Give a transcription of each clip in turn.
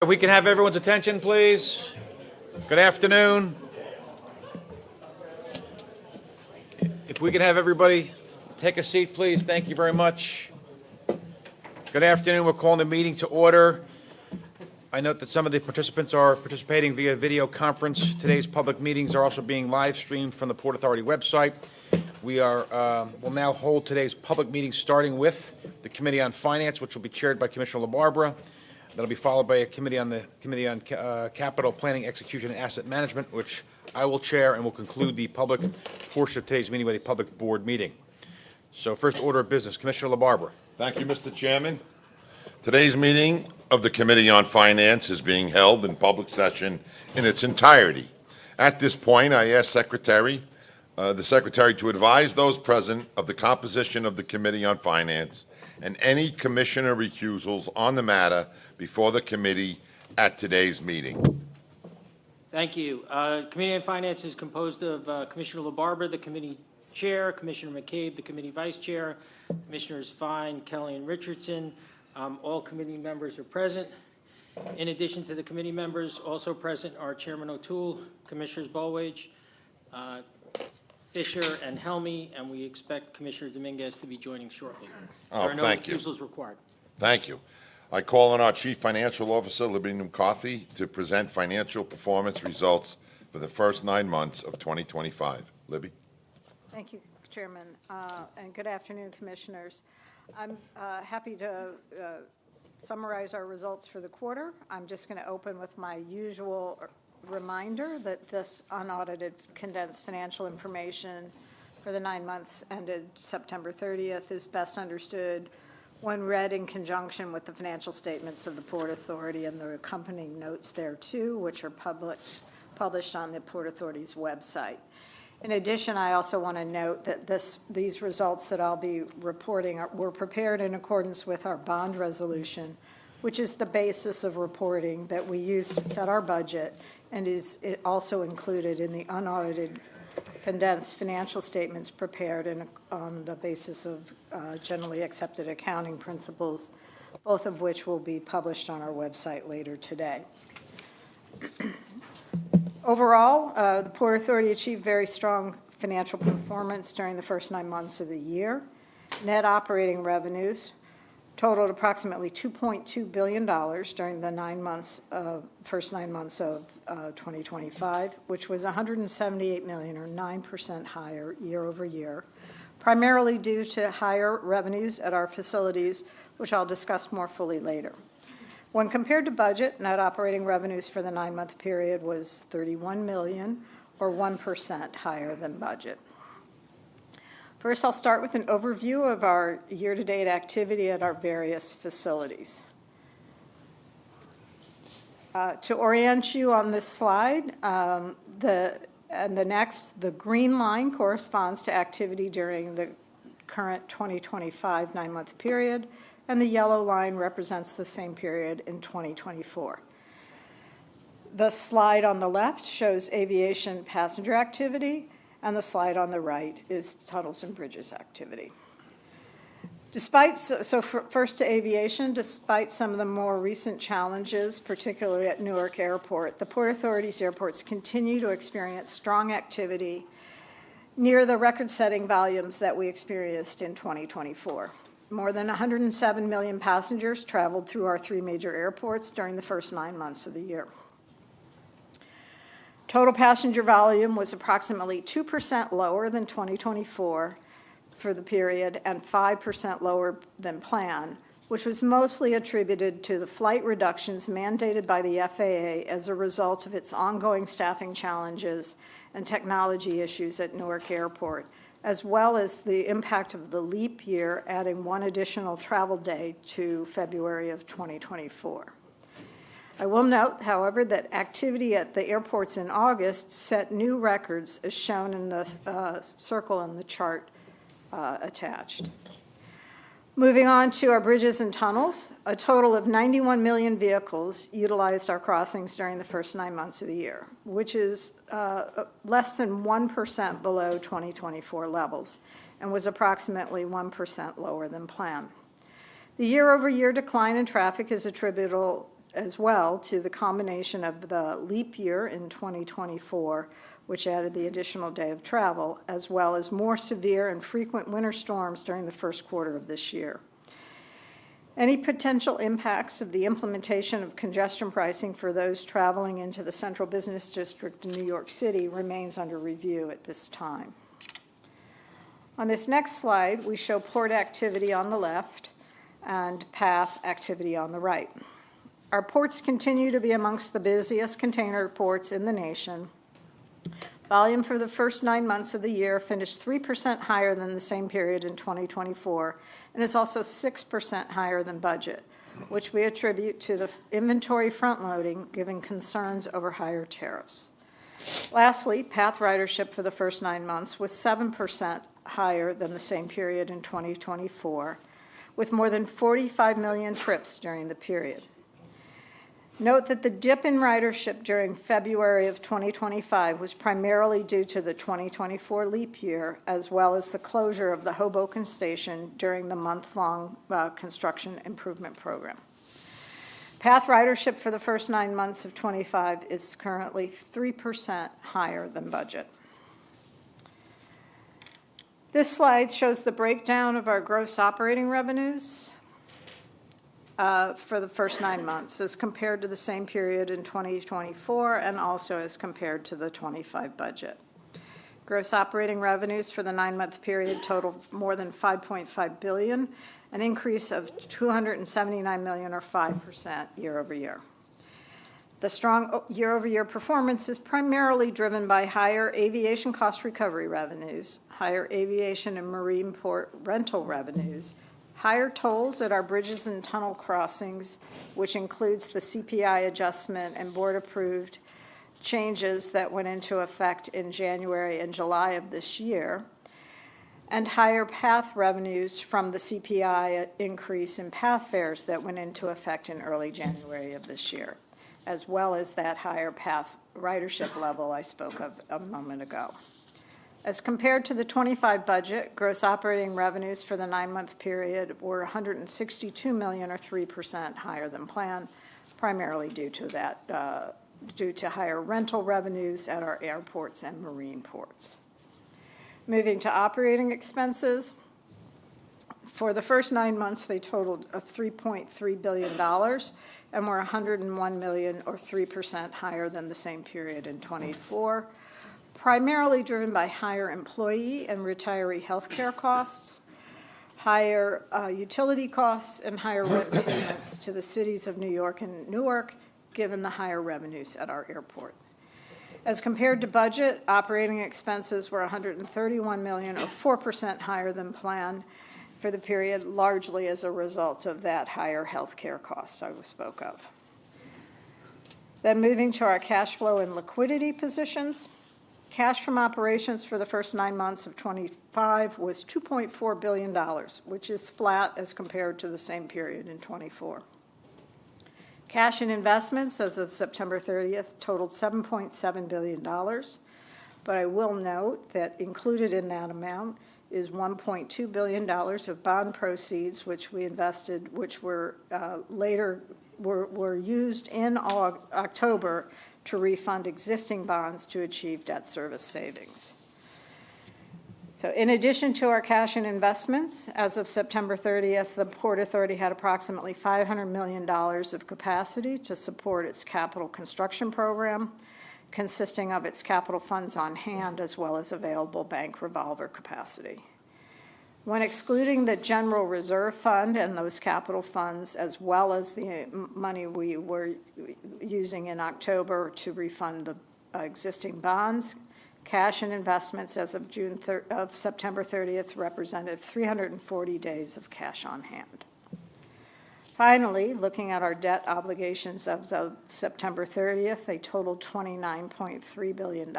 If we can have everyone's attention, please. Good afternoon. If we can have everybody take a seat, please. Thank you very much. Good afternoon. We're calling the meeting to order. I note that some of the participants are participating via video conference. Today's public meetings are also being live streamed from the Port Authority website. We'll now hold today's public meeting starting with the Committee on Finance, which will be chaired by Commissioner LaBarbera. That'll be followed by a Committee on Capital Planning, Execution, and Asset Management, which I will chair, and will conclude the public portion of today's meeting with a public board meeting. So first order of business, Commissioner LaBarbera. Thank you, Mr. Chairman. Today's meeting of the Committee on Finance is being held in public session in its entirety. At this point, I ask the Secretary to advise those present of the composition of the Committee on Finance and any commissioner recusals on the matter before the committee at today's meeting. Thank you. Committee on Finance is composed of Commissioner LaBarbera, the committee chair, Commissioner McCabe, the committee vice chair, Commissioners Fine, Kelly, and Richardson. All committee members are present. In addition to the committee members, also present are Chairman O'Toole, Commissioners Bulwage, Fisher, and Helmy, and we expect Commissioner Dominguez to be joining shortly. There are no recusals required. Thank you. I call on our Chief Financial Officer, Libby McCarthy, to present financial performance results for the first 9 months of 2025. Libby. Thank you, Chairman, and good afternoon, Commissioners. I'm happy to summarize our results for the quarter. I'm just going to open with my usual reminder that this unaudited condensed financial information for the 9 months ended September 30th is best understood when read in conjunction with the financial statements of the Port Authority and the accompanying notes thereto, which are published on the Port Authority's website. In addition, I also want to note that these results that I'll be reporting were prepared in accordance with our bond resolution, which is the basis of reporting that we use to set our budget, and is also included in the unaudited condensed financial statements prepared on the basis of generally accepted accounting principles, both of which will be published on our website later today. Overall, the Port Authority achieved very strong financial performance during the first 9 months of the year. Net operating revenues totaled approximately $2.2 billion during the first 9 months of 2025, which was $178 million, or 9% higher year over year, primarily due to higher revenues at our facilities, which I'll discuss more fully later. When compared to budget, net operating revenues for the 9-month period was $31 million, or 1% higher than budget. First, I'll start with an overview of our year-to-date activity at our various facilities. To orient you on this slide, the green line corresponds to activity during the current 2025 9-month period, and the yellow line represents the same period in 2024. The slide on the left shows aviation passenger activity, and the slide on the right is tunnels and bridges activity. First to aviation, despite some of the more recent challenges, particularly at Newark Airport, the Port Authority's airports continue to experience strong activity near the record-setting volumes that we experienced in 2024. More than 107 million passengers traveled through our 3 major airports during the first 9 months of the year. Total passenger volume was approximately 2% lower than 2024 for the period, and 5% lower than planned, which was mostly attributed to the flight reductions mandated by the FAA as a result of its ongoing staffing challenges and technology issues at Newark Airport, as well as the impact of the leap year, adding 1 additional travel day to February of 2024. I will note, however, that activity at the airports in August set new records, as shown in the circle in the chart attached. Moving on to our bridges and tunnels, a total of 91 million vehicles utilized our crossings during the first 9 months of the year, which is less than 1% below 2024 levels, and was approximately 1% lower than planned. The year-over-year decline in traffic is attributable as well to the combination of the leap year in 2024, which added the additional day of travel, as well as more severe and frequent winter storms during the first quarter of this year. Any potential impacts of the implementation of congestion pricing for those traveling into the Central Business District in New York City remains under review at this time. On this next slide, we show port activity on the left and path activity on the right. Our ports continue to be amongst the busiest container ports in the nation. Volume for the first 9 months of the year finished 3% higher than the same period in 2024, and is also 6% higher than budget, which we attribute to the inventory front-loading, given concerns over higher tariffs. Lastly, path ridership for the first 9 months was 7% higher than the same period in 2024, with more than 45 million trips during the period. Note that the dip in ridership during February of 2025 was primarily due to the 2024 leap year, as well as the closure of the Hoboken station during the month-long construction improvement program. Path ridership for the first 9 months of 25 is currently 3% higher than budget. This slide shows the breakdown of our gross operating revenues for the first 9 months as compared to the same period in 2024 and also as compared to the 25 budget. Gross operating revenues for the 9-month period totaled more than $5.5 billion, an increase of $279 million or 5% year over year. The strong year-over-year performance is primarily driven by higher aviation cost recovery revenues, higher aviation and marine port rental revenues, higher tolls at our bridges and tunnel crossings, which includes the CPI adjustment and board-approved changes that went into effect in January and July of this year, and higher path revenues from the CPI increase in path fares that went into effect in early January of this year, as well as that higher path ridership level I spoke of a moment ago. As compared to the 25 budget, gross operating revenues for the 9-month period were $162 million or 3% higher than planned, primarily due to higher rental revenues at our airports and marine ports. Moving to operating expenses, for the first 9 months, they totaled $3.3 billion and were $101 million or 3% higher than the same period in 24. Primarily driven by higher employee and retiree health care costs, higher utility costs, and higher rent payments to the cities of New York and Newark, given the higher revenues at our airport. As compared to budget, operating expenses were $131 million or 4% higher than planned for the period, largely as a result of that higher health care cost I spoke of. Then moving to our cash flow and liquidity positions. Cash from operations for the first 9 months of 25 was $2.4 billion, which is flat as compared to the same period in 24. Cash and investments as of September 30th totaled $7.7 billion, but I will note that included in that amount is $1.2 billion of bond proceeds, which we invested, which were later were used in October to refund existing bonds to achieve debt service savings. So in addition to our cash and investments, as of September 30th, the Port Authority had approximately $500 million of capacity to support its capital construction program, consisting of its capital funds on hand as well as available bank revolver capacity. When excluding the General Reserve Fund and those capital funds, as well as the money we were using in October to refund the existing bonds, cash and investments as of September 30th represented 340 days of cash on hand. Finally, looking at our debt obligations as of September 30th, they totaled $29.3 billion.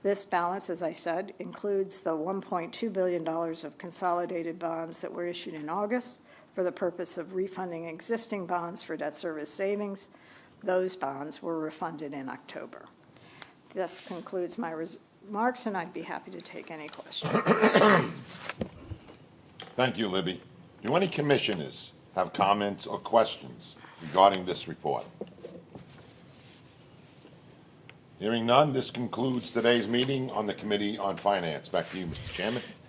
This balance, as I said, includes the $1.2 billion of consolidated bonds that were issued in August for the purpose of refunding existing bonds for debt service savings. Those bonds were refunded in October. This concludes my remarks, and I'd be happy to take any questions. Thank you, Libby. Do any commissioners have comments or questions regarding this report? Hearing none, this concludes today's meeting on the Committee on Finance. Back to you, Mr. Chairman.